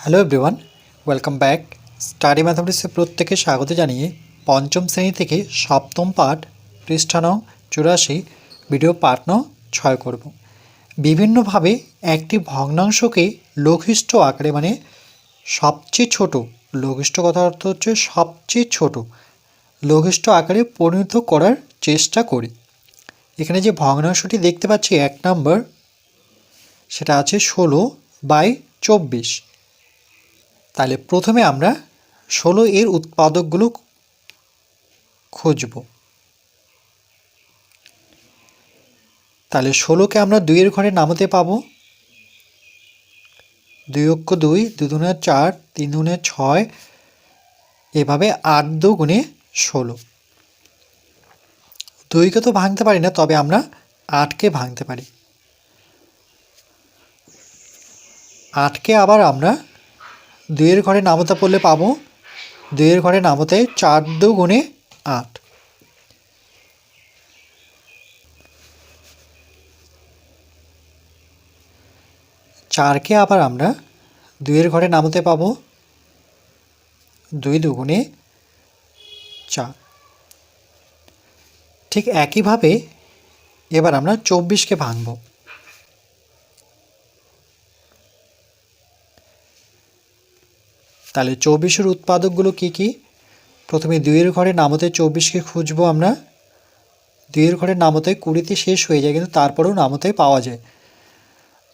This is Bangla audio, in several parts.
Hello everyone, welcome back. Study ম্যাথামেটিক্সে প্রত্যেকে স্বাগত জানিয়ে পঞ্চম শ্রেণী থেকে সপ্তম পাঠ পৃষ্ঠা নং 84 ভিডিও পাঠ নং 6 করব। বিভিন্নভাবে একটি ভগ্নাংশকে লঘিষ্ঠ আকারে মানে সবচেয়ে ছোট, লঘিষ্ঠ কথার অর্থ হচ্ছে সবচেয়ে ছোট লঘিষ্ঠ আকারে পরিণত করার চেষ্টা করি। এখানে যে ভগ্নাংশটি দেখতে পাচ্ছি 1 নম্বর, সেটা আছে 16/24। তাহলে প্রথমে আমরা 16 এর উৎপাদকগুলো খুঁজব। তাহলে 16কে আমরা 2 এর ঘরে নামাতে পাবো 2 অক্ষ 2, 2 দুগুণে 4, 3 দুগুণে 6, এভাবে 8 দুগুণে 16। 2কে তো ভাঙতে পারি না, তবে আমরা 8কে ভাঙতে পারি। 8কে আবার আমরা 2 এর ঘরে নামতে পড়লে পাবো 2 এর ঘরে নামতে 4 দুগুণে 8। চারকে আবার আমরা 2 এর ঘরে নামতে পাবো 2 দুগুণে 4। ঠিক একইভাবে এবার আমরা 24কে ভাঙব। তাহলে 24-এর উৎপাদকগুলো কি কি? প্রথমে 2 এর ঘরে নামতে 24কে খুঁজবো আমরা। 2 এর ঘরে নামতে 20তে শেষ হয়ে যায়, কিন্তু তারপরেও নামতে পাওয়া যায়।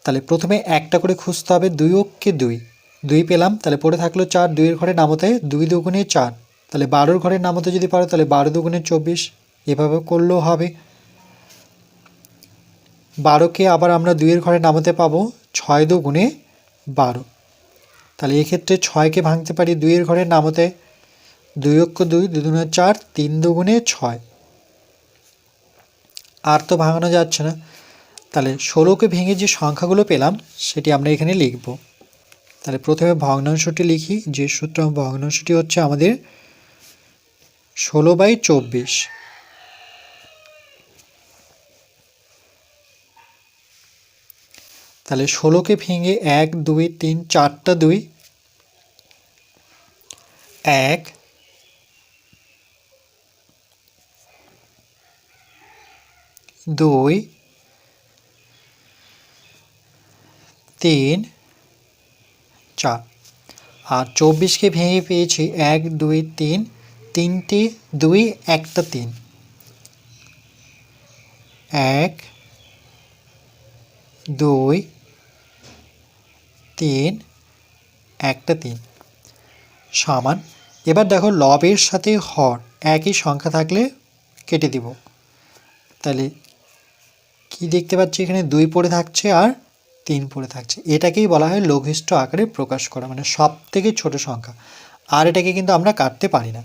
তাহলে প্রথমে একটা করে খুঁজতে হবে। 2 অক্ষে 2, 2 পেলাম। তাহলে পড়ে থাকলো 4, 2 এর ঘরে নামতে 2 দুগুণে 4। তাহলে 12-র ঘরে নামতে যদি পারো তাহলে 12 দুগুণে 24, এভাবে করলেও হবে। 12কে আবার আমরা 2 এর ঘরে নামাতে পাবো 6 দুগুণে 12। তাহলে এক্ষেত্রে 6কে ভাঙতে পারি 2 এর ঘরে নামতে 2 অক্ষ 2, 2 দুগুণে 4, 3 দুগুণে 6। আর তো ভাঙানো যাচ্ছে না। তাহলে 16কে ভেঙে যে সংখ্যাগুলো পেলাম সেটি আমরা এখানে লিখব। তাহলে প্রথমে ভগ্নাংশটি লিখি। যে সূত্র ভগ্নাংশটি হচ্ছে আমাদের 16/24। তাহলে 16কে ভেঙে 1, 2, 3, 4টা 2, 1, 2, 3, 4। আর 24কে ভেঙে পেয়েছি 1, 2, 3, 3টে 2, একটা 3, 1, 2, 3, একটা 3 সমান। এবার দেখো লবের সাথে হর একই সংখ্যা থাকলে কেটে দিব। তাহলে কি দেখতে পাচ্ছি এখানে 2 পড়ে থাকছে আর 3 পড়ে থাকছে। এটাকেই বলা হয় লঘিষ্ঠ আকারে প্রকাশ করা, মানে সব থেকে ছোট সংখ্যা। আর এটাকে কিন্তু আমরা কাটতে পারি না।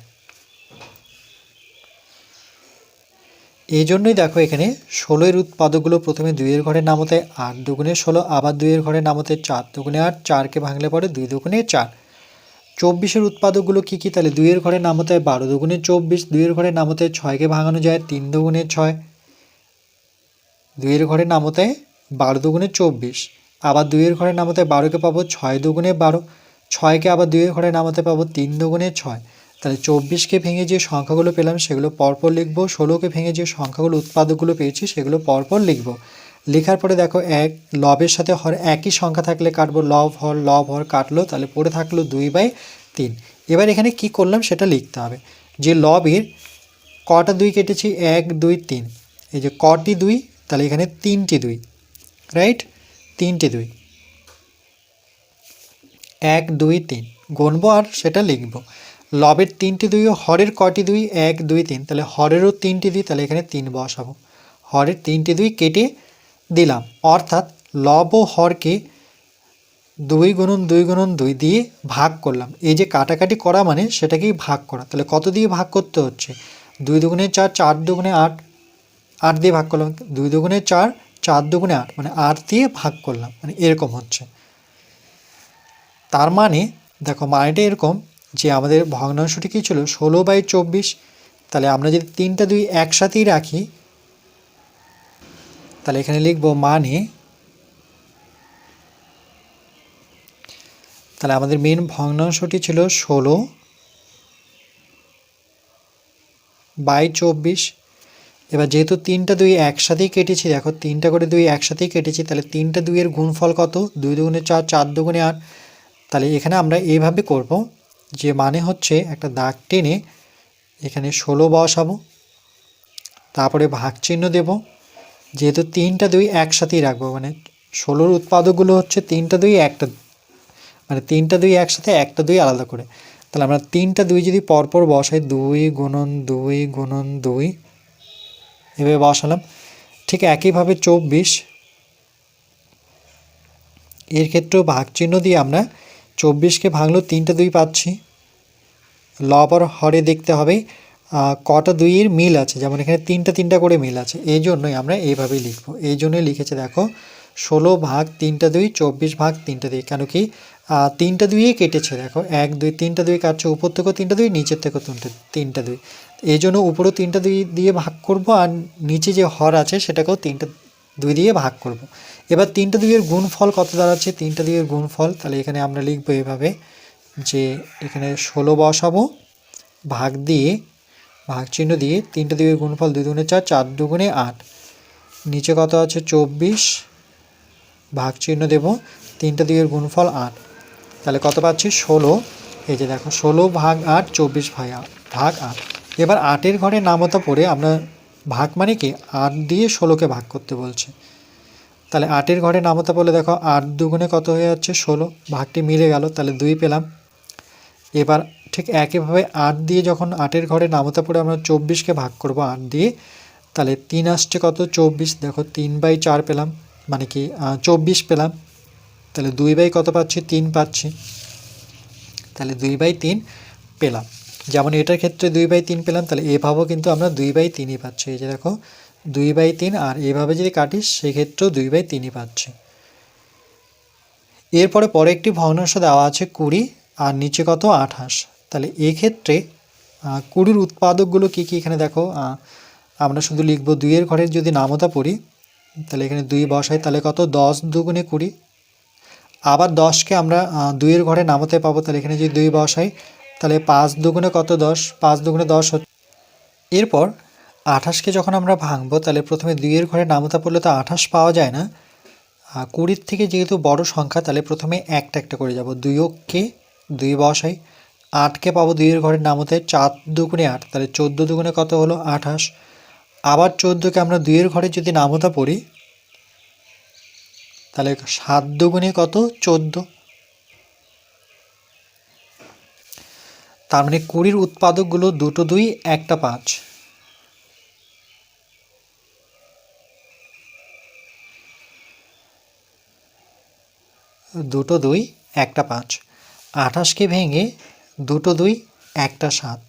এই জন্যই দেখো এখানে 16-এর উৎপাদকগুলো প্রথমে 2 এর ঘরে নামতে 8 দুগুণে 16, আবার 2 এর ঘরে নামতে 4 দুগুণে 8, 4কে ভাঙলে পরে 2 দুগুণে 4। 24-এর উৎপাদকগুলো কী কী? তাহলে 2 এর ঘরে নামতে 12 দুগুণে 24, 2 এর ঘরে নামতে 6কে ভাঙানো যায় 3 দুগুণে 6, 2 এর ঘরে নামতে 12 দুগুণে 24, আবার 2 এর ঘরে নামতে 12কে পাবো 6 দুগুণে 12, 6কে আবার 2 এর ঘরে নামতে পাবো 3 দুগুণে 6। তাহলে 24কে ভেঙে যে সংখ্যাগুলো পেলাম সেগুলো পরপর লিখবো। 16কে ভেঙে যে সংখ্যাগুলো উৎপাদকগুলো পেয়েছি সেগুলো পরপর লিখবো। লেখার পরে দেখো এক লবের সাথে হর একই সংখ্যা থাকলে কাটবো। লব হর কাটলো, তাহলে পড়ে থাকলো 2/3। এবার এখানে কি করলাম সেটা লিখতে হবে। যে লবের কটা 2 কেটেছি 1, 2, 3, এই যে কটি 2, তাহলে এখানে 3টি 2, রাইট? 3টি 2, 1, 2, 3 গুনবো আর সেটা লিখবো। লবের 3টি 2 ও হরের কটি 2, 1, 2, 3, তাহলে হরেরও 3টি 2, তাহলে এখানে 3 বসাবো। হরের 3টি 2 কেটে দিলাম, অর্থাৎ লব ও হরকে 2 গুণন 2 গুণন 2 দিয়ে ভাগ করলাম। এই যে কাটাকাটি করা মানে সেটাকেই ভাগ করা। তাহলে কত দিয়ে ভাগ করতে হচ্ছে? 2 দুগুণে 4, 4 দুগুণে 8, 8 দিয়ে ভাগ করলাম। 2 দুগুণে 4, 4 দুগুণে 8, মানে 8 দিয়ে ভাগ করলাম, মানে এরকম হচ্ছে। তার মানে দেখো মানেটা এরকম যে আমাদের ভগ্নাংশটি কী ছিল? 16/24। তাহলে আমরা যদি 3টা 2 একসাথেই রাখি তাহলে এখানে লিখব মানে তাহলে আমাদের মেন ভগ্নাংশটি ছিল 16/24। এবার যেহেতু 3টা 2 একসাথেই কেটেছি, দেখো 3টা করে 2 একসাথেই কেটেছি, তাহলে 3টা 2-এর গুণফল কত? 2 দুগুণে 4, 4 দুগুণে 8। তাহলে এখানে আমরা এইভাবে করব, যে মানে হচ্ছে একটা দাগ টেনে এখানে 16 বসাবো, তারপরে ভাগ চিহ্ন দেব। যেহেতু 3টা 2 একসাথেই রাখবো, মানে 16-র উৎপাদকগুলো হচ্ছে 3টা 2 একটা, মানে 3টা 2 একসাথে, একটা 2 আলাদা করে। তাহলে আমরা 3টা 2 যদি পরপর বসাই, 2 গুণন 2 গুণন 2 এভাবে বসালাম। ঠিক একইভাবে 24, এর ক্ষেত্রেও ভাগ চিহ্ন দিয়ে আমরা 24কে ভাঙলেও 3টা 2 পাচ্ছি। লব আর হরে দেখতে হবে কটা 2-এর মিল আছে, যেমন এখানে 3টা করে মিল আছে, এই জন্যই আমরা এইভাবেই লিখবো। এই জন্যই লিখেছে দেখো 16 ভাগ 3টা 2, 24 ভাগ 3টা 2। কেন কি 3টা 2-ই কেটেছে, দেখো 1 2 3টা 2 কাটছে, উপর থেকেও 3টা 2, নিচের থেকেও 3টা 2, এই জন্য উপরেও 3টা 2 দিয়ে ভাগ করব, আর নিচে যে হর আছে সেটাকেও 3টা 2 দিয়ে ভাগ করব। এবার 3টা 2-এর গুণফল কত দাঁড়াচ্ছে? 3টা 2-এর গুণফল, তাহলে এখানে আমরা লিখবো এভাবে, যে এখানে 16 বসাবো, ভাগ দিয়ে ভাগ চিহ্ন দিয়ে 3টা 2-এর গুণফল 2 দুগুণে 4, 4 দুগুণে 8, নিচে কত আছে? 24, ভাগ চিহ্ন দেব, 3টা 2-এর গুণফল 8, তাহলে কত পাচ্ছি? 16। এই যে দেখো 16 ভাগ 8, 24 ভাগ 8। এবার 8-এর ঘরে নামতা পড়ে আমরা ভাগ মানে কি 8 দিয়ে 16কে ভাগ করতে বলছে। তাহলে 8-এর ঘরে নামতা পড়লে দেখো 8 দুগুণে কত হয়ে যাচ্ছে? 16, ভাগটি মিলে গেল, তাহলে 2 পেলাম। এবার ঠিক একইভাবে 8 দিয়ে যখন 8-এর ঘরে নামতা পড়ে আমরা 24কে ভাগ করব 8 দিয়ে, তাহলে 3 আসছে কত? 24, দেখো 3/4 পেলাম, মানে কি 24 পেলাম। তাহলে 2/, কত পাচ্ছি? 3 পাচ্ছি, তাহলে 2/3 পেলাম। যেমন এটার ক্ষেত্রে 2/3 পেলাম, তাহলে এভাবেও কিন্তু আমরা 2/3ই পাচ্ছি। এই যে দেখো 2/3, আর এভাবে যদি কাটিস সেক্ষেত্রেও 2/3ই পাচ্ছি। এরপরে পরে একটি ভগ্নাংশ দেওয়া আছে 20, আর নিচে কত? 28। তাহলে এক্ষেত্রে 20-র উৎপাদকগুলো কী কী? এখানে দেখো আমরা শুধু লিখব 2-এর ঘরের যদি নামতা পড়ি, তাহলে এখানে 2 বসাই, তাহলে কত? 10 দুগুণে 20। আবার 10কে আমরা 2-এর ঘরে নামতে পাবো, তাহলে এখানে যদি 2 বসাই, তাহলে 5 দুগুণে কত? 10, 5 দুগুণে 10 হচ্ছে। এরপর 28কে যখন আমরা ভাঙবো, তাহলে প্রথমে 2-এর ঘরে নামতা পড়লে তো 28 পাওয়া যায় না, 20-র থেকে যেহেতু বড় সংখ্যা, তাহলে প্রথমে একটা একটা করে যাব। 2কে 2 বসাই, 8কে পাবো 2-এর ঘরের নামতে, 4 দুগুণে 8, তাহলে 14 দুগুণে কত হলো? 28। আবার 14কে আমরা 2-এর ঘরে যদি নামতা পড়ি, তাহলে 7 দুগুণে কত? 14। তার মানে 20-র উৎপাদকগুলো 2টো 2, একটা 5। দুটো 2, একটা 5। 28কে ভেঙে 2টো 2, একটা 7।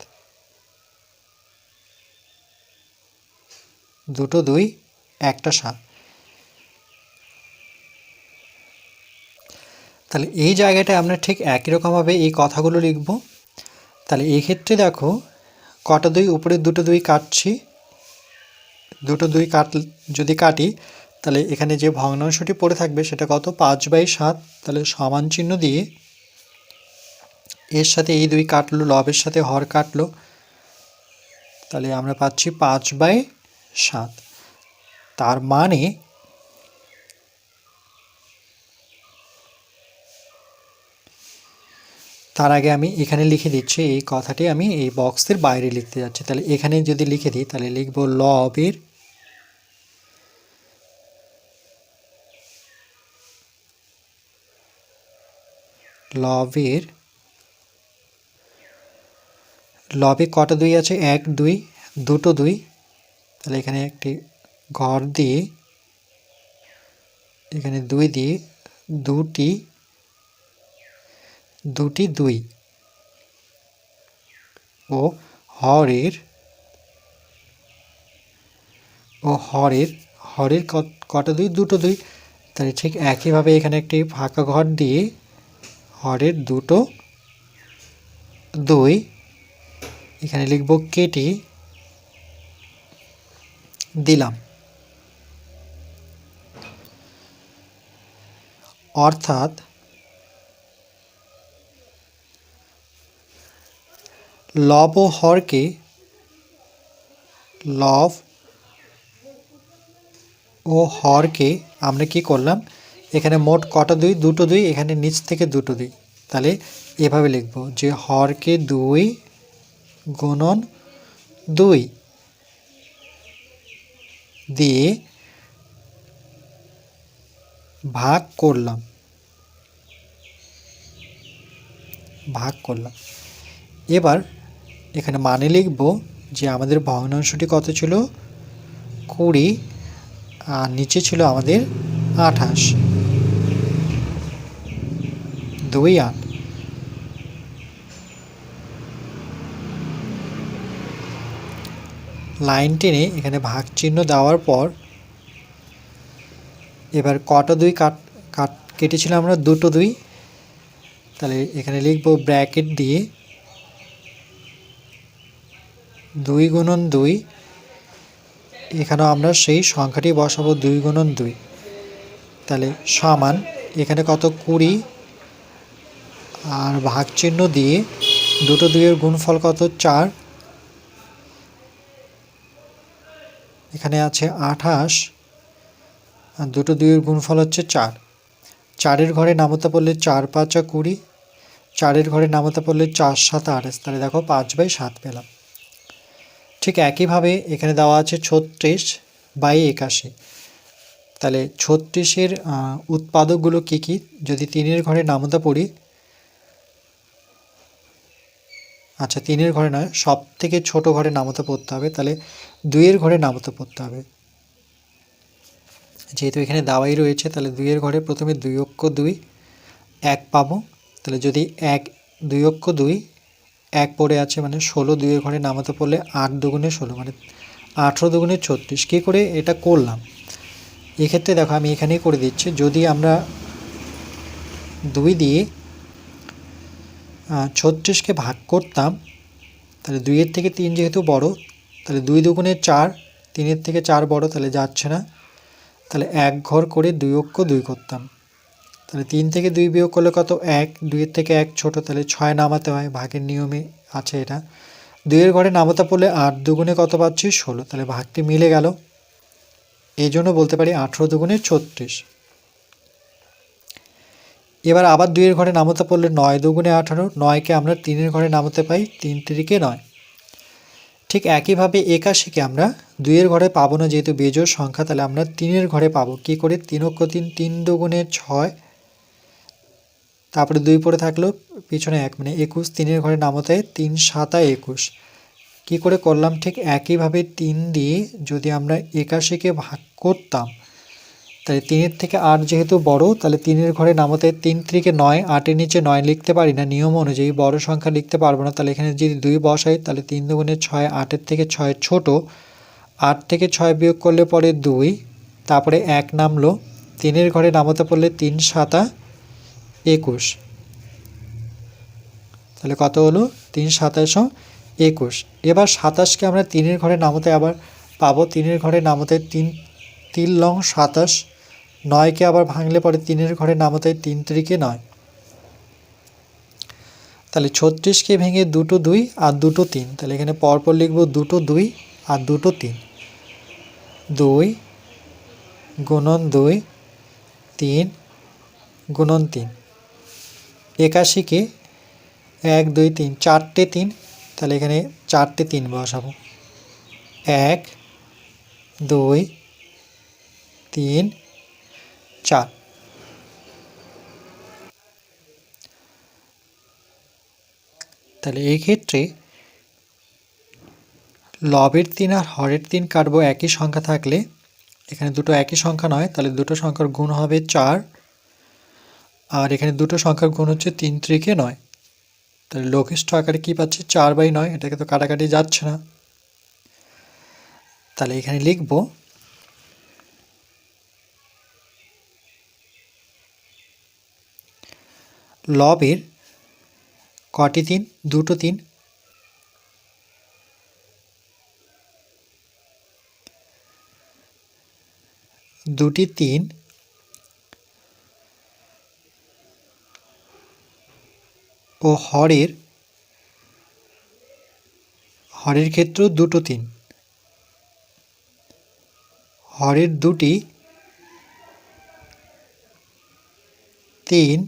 দুটো 2, একটা 7। তাহলে এই জায়গাটায় আমরা ঠিক একই রকমভাবে এই কথাগুলো লিখব। তাহলে এই ক্ষেত্রে দেখো কটা 2, উপরের দুটো 2 কাটছি, দুটো 2 যদি কাটি, তাহলে এখানে যে ভগ্নাংশটি পড়ে থাকবে সেটা কত? 5/7। তাহলে সমান চিহ্ন দিয়ে এর সাথে এই 2 কাটলো, লবের সাথে হর কাটলো, তাহলে আমরা পাচ্ছি 5/7। তার মানে তার আগে আমি এখানে লিখে দিচ্ছি, এই কথাটি আমি এই বক্সের বাইরে লিখতে যাচ্ছি। তাহলে এখানে যদি লিখে দিই, তাহলে লিখব লবে কটা 2 আছে? 1 2, দুটো 2, তাহলে এখানে একটি ঘর দিয়ে, এখানে 2 দিয়ে, দুটি 2 ও হরের হরের কটা 2? দুটো 2। তাহলে ঠিক একইভাবে এখানে একটি ফাঁকা ঘর দিয়ে হরের দুটো 2, এখানে লিখব কেটে দিলাম। অর্থাৎ লব ও হরকে লব ও হরকে আমরা কি করলাম, এখানে মোট কটা দুই, দুটো দুই, এখানে নিচ থেকে দুটো দুই, তাহলে এভাবে লিখব যে হরকে 2 গুণন 2 দিয়ে ভাগ করলাম। এবার এখানে মানে লিখব যে আমাদের ভগ্নাংশটি কত ছিল, 20, আর নিচে ছিল আমাদের 28, 2 8। লাইন টেনে এখানে ভাগ চিহ্ন দেওয়ার পর এবার কটা দুই কেটেছিলাম আমরা, দুটো দুই, তাহলে এখানে লিখব ব্র্যাকেট দিয়ে 2 গুণন 2, এখানেও আমরা সেই সংখ্যাটি বসাবো 2 গুণন 2, তাহলে সমান এখানে কত 20, আর ভাগ চিহ্ন দিয়ে দুটো দুইয়ের গুণফল কত 4, এখানে আছে 28, আর দুটো দুইয়ের গুণফল হচ্ছে 4। 4-এর ঘরে নামতা পড়লে 4 5 20, 4-এর ঘরে নামতা পড়লে 4 7 28, তাহলে দেখো 5/7 পেলাম। ঠিক একইভাবে এখানে দেওয়া আছে 36/81, তাহলে 36-এর উৎপাদকগুলো কি কি, যদি 3-এর ঘরে নামতা পড়ি, আচ্ছা 3-এর ঘরে নয়, সব থেকে ছোট ঘরে নামতা পড়তে হবে, তাহলে 2-এর ঘরে নামতা পড়তে হবে, যেহেতু এখানে দেওয়াই রয়েছে, তাহলে 2-এর ঘরে প্রথমে 2 অক্ষ 2 1 পাবো, তাহলে যদি 1 2 অক্ষ 2 1 পড়ে আছে মানে 16, 2-এর ঘরে নামাতে পড়লে 8 দুগুণে 16 মানে 18 দুগুণে 36। কী করে এটা করলাম, এক্ষেত্রে দেখো আমি এখানেই করে দিচ্ছি, যদি আমরা 2 দিয়ে 36কে ভাগ করতাম, তাহলে 2-এর থেকে 3 যেহেতু বড়, তাহলে 2 দুগুণে 4, 3-এর থেকে 4 বড়, তাহলে যাচ্ছে না, তাহলে 1 ঘর করে 2 অক্ষ 2 করতাম, তাহলে 3 থেকে 2 বিয়োগ করলে কত 1, 2-এর থেকে 1 ছোট, তাহলে 6 নামাতে হয়, ভাগের নিয়মে আছে এটা। 2-এর ঘরে নামাতে পড়লে 8 দুগুণে কত পাচ্ছি 16, তাহলে ভাগটি মিলে গেল, এই জন্য বলতে পারি 18 দুগুণে 36। এবার আবার 2-এর ঘরে নামাতে পড়লে 9 দুগুণে 18, 9কে আমরা 3-এর ঘরে নামাতে পাই 3 3-কে 9। ঠিক একইভাবে 81-কে আমরা 2-এর ঘরে পাবো না, যেহেতু বেজোড় সংখ্যা, তাহলে আমরা 3-এর ঘরে পাবো। কী করে, 3 অক্ষ 3, 3 দুগুণে 6, তারপরে 2 পড়ে থাকলো পিছনে 1 মানে 21, 3-এর ঘরে নামাতে 3 7 21। কী করে করলাম, ঠিক একইভাবে 3 দিয়ে যদি আমরা 81-কে ভাগ করতাম, তাহলে 3-এর থেকে 8 যেহেতু বড়, তাহলে 3-এর ঘরে নামাতে 3 3-কে 9, 8-এর নিচে 9 লিখতে পারি না, নিয়ম অনুযায়ী বড় সংখ্যা লিখতে পারবো না, তাহলে এখানে যদি 2 বসাই, তাহলে 3 দুগুণে 6, 8-এর থেকে 6 ছোট, 8 থেকে 6 বিয়োগ করলে পরে 2, তারপরে 1 নামলো, 3-এর ঘরে নামাতে পড়লে 3 7 21, তাহলে কত হলো 3 27 21। এবার 27-কে আমরা 3-এর ঘরে নামাতে আবার পাবো, 3-এর ঘরে নামাতে 3 3 লং 27, 9কে আবার ভাঙলে পরে 3-এর ঘরে নামাতে 3 3-কে 9, তাহলে 36-কে ভেঙে দুটো 2 আর দুটো 3, তাহলে এখানে পরপর লিখব দুটো 2 আর দুটো 3, 2 গুণন 2, 3 গুণন 3। 81-কে 1 2 3, 4টে 3, তাহলে এখানে 4টে 3 বসাবো, 1 2 3 4। তাহলে এই ক্ষেত্রে লবের 3 আর হরের 3 কাটবো একই সংখ্যা থাকলে, এখানে দুটো একই সংখ্যা নয়, তাহলে দুটো সংখ্যার গুণ হবে 4, আর এখানে দুটো সংখ্যার গুণ হচ্ছে 3 3-কে 9, তাহলে লঘিষ্ঠ আকারে কী পাচ্ছি 4/9, এটাকে তো কাটাকাটি যাচ্ছে না, তাহলে এখানে লিখব লবের কটি 3, দুটো 3, দুটি 3 ও হরের হরের ক্ষেত্র দুটো 3, হরের দুটি 3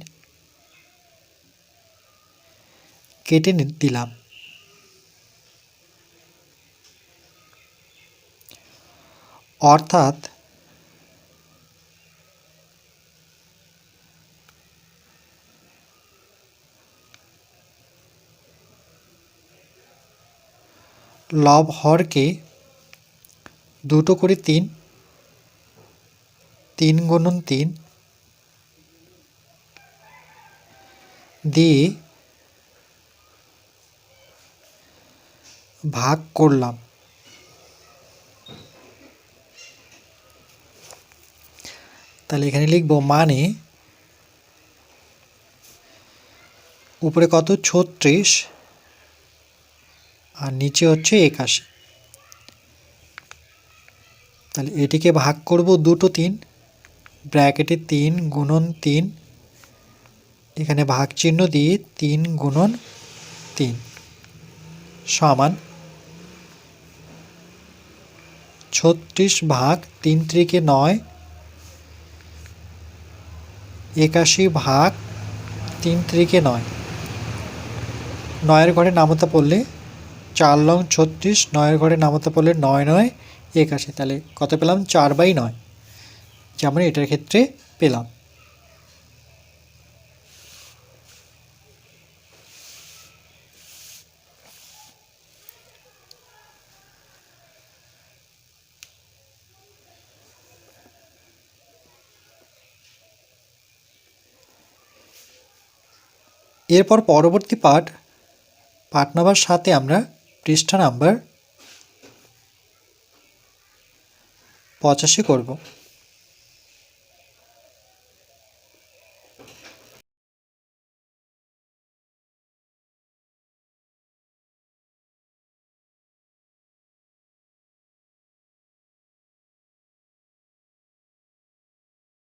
কেটে দিলাম। অর্থাৎ লব হরকে দুটো করে 3, 3 গুণন 3 দিয়ে ভাগ করলাম। তাহলে এখানে লিখব মানে উপরে কত 36 আর নিচে হচ্ছে 81। তাহলে এটিকে ভাগ করব দুটো 3, ব্র্যাকেটে 3 গুণন 3, এখানে ভাগ চিহ্ন দিয়ে 3 গুণন 3 সমান 36 ভাগ 3 × 9, 81 ভাগ 3 × 9। 9-এর ঘরে নামতা পড়লে 4 লং 36, 9-এর ঘরে নামতা পড়লে 9 9 81। তাহলে কত পেলাম? 4/9, যেমন এটার ক্ষেত্রে পেলাম। এরপর পরবর্তী পাঠ নাম্বার 7-এ আমরা পৃষ্ঠা নাম্বার 85 করব।